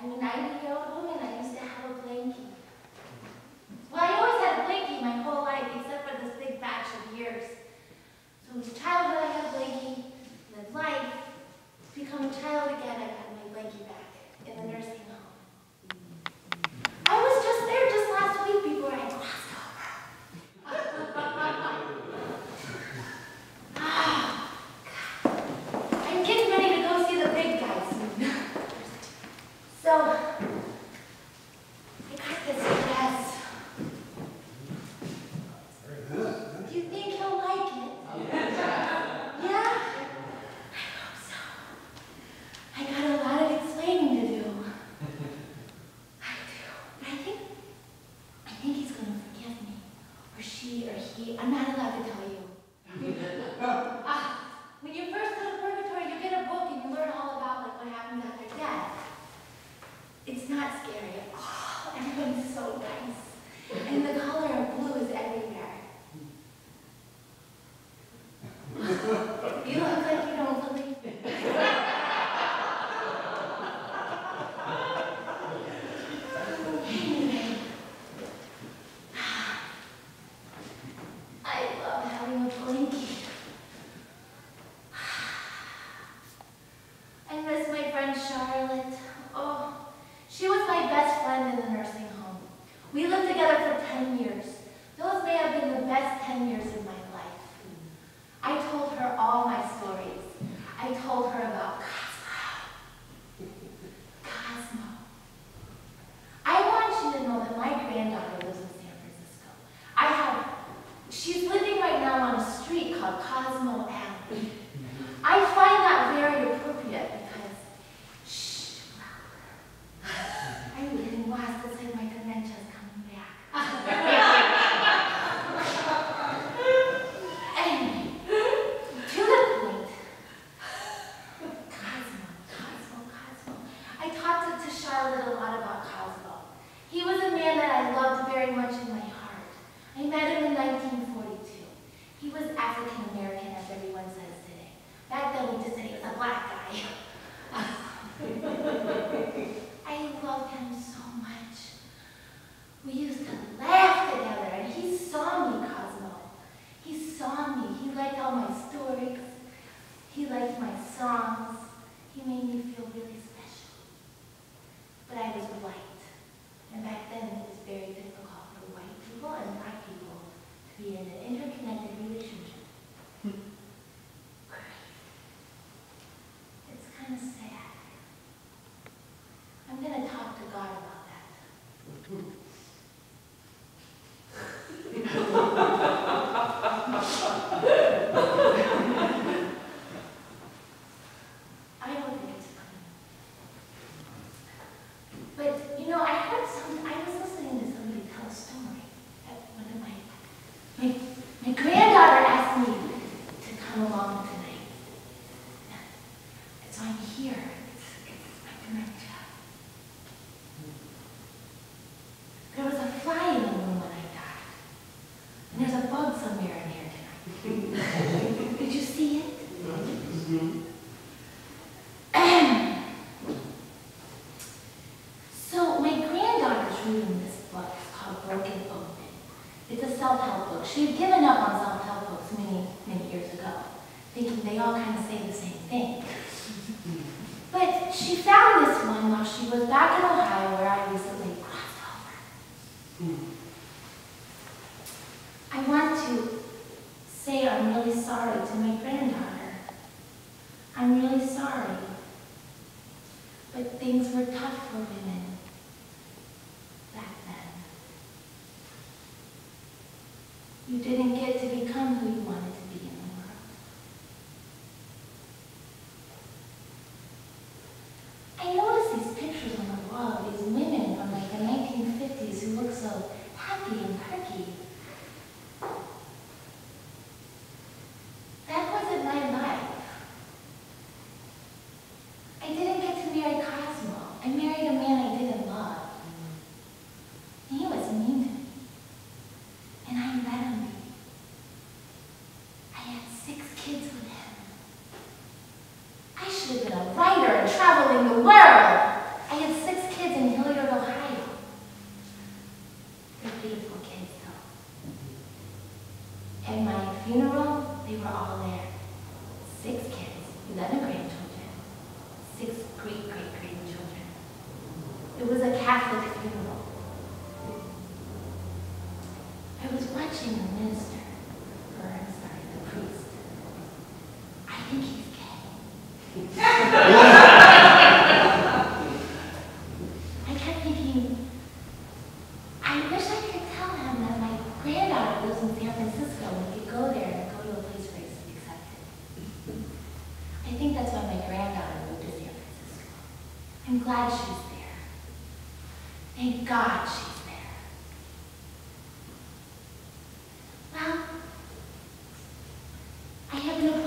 I'm a 90-year-old woman. I used to have a blankie. Well, I always had a blankie my whole life, except for this big batch of years. So as a childhood, I had a blankie. Lived life. Become a child again, I got my blankie back in the nursing home. I was just there just last week before I crossed over. I'm getting ready to go see the big guy soon. So, I got this dress. Do you think he'll like it? Yeah? I hope so. I got a lot of explaining to do. I do. But I think he's going to forgive me. Or she or he. I'm not allowed to tell you. When you first go to purgatory, you get a book and you learn all about what happens after death. It's not scary at all. Everybody's so nice. And the color of blue is everywhere. You look like you don't believe it. Anyway, I love having a blankie. I miss my friend Charlotte. Oh, she was my best friend in the nursing home. We lived together for 10 years. Those may have been the best 10 years of my life. I told her all my stories. I told her about Cosmo. Cosmo. I want you to know that my granddaughter lives in San Francisco. She's living right now on a street called Cosmo Alley. I find that very appropriate because, shh, I'm getting lost. It's like my dementia is coming back. Anyway, to the point. Cosmo. I talked to Charlotte a lot about Cosmo. He was a man that I loved very much in my heart. I met him in 1942. He was African American, as everyone says today. Back then, we just said he was a black guy. I loved him so much. We used to laugh together, and he saw me, Cosmo. He saw me. He liked all my stories. He liked my songs. He made me feel really special. But I was white, and back then it was very difficult for white people and black people to be in an interconnected relationship. It's kind of sad. I'm going to talk to God about that. I don't think it's funny. But, you know, I was listening to somebody tell a story at one of my granddaughter asked me to come along tonight. So I'm here. It's my dementia. There was a fly in the room when I died. And there's a bug somewhere in here tonight. Did you see it? So my granddaughter's reading this book. It's called Broken Open. It's a self-help book. She had given up on self-help books many years ago, thinking they all kind of say the same thing. But she found this one while she was back in Ohio, where I recently crossed over. I want to say I'm really sorry to my granddaughter. I'm really sorry. But things were tough for women back then. You didn't get to become who you wanted to be in the world. I noticed these pictures on the wall of these women from like the 1950s who look so happy and perky. That wasn't my life. I didn't get to marry Cosmo. I married a man I didn't love. And he was mean to me. And I let him be. I had 6 kids with him. I should have been a writer and traveling the world. I had 6 kids. funeral, they were all there. 6 kids, 11 grandchildren, 6 great-great-grandchildren. It was a Catholic funeral. I was watching the minister, the priest. I think he's gay. I kept thinking, I wish I could tell him that my granddaughter lives in San Francisco and we could go there and go to a place where he's accepted. I think that's why my granddaughter moved to San Francisco. I'm glad she's there. Thank God she's there. Well, I have no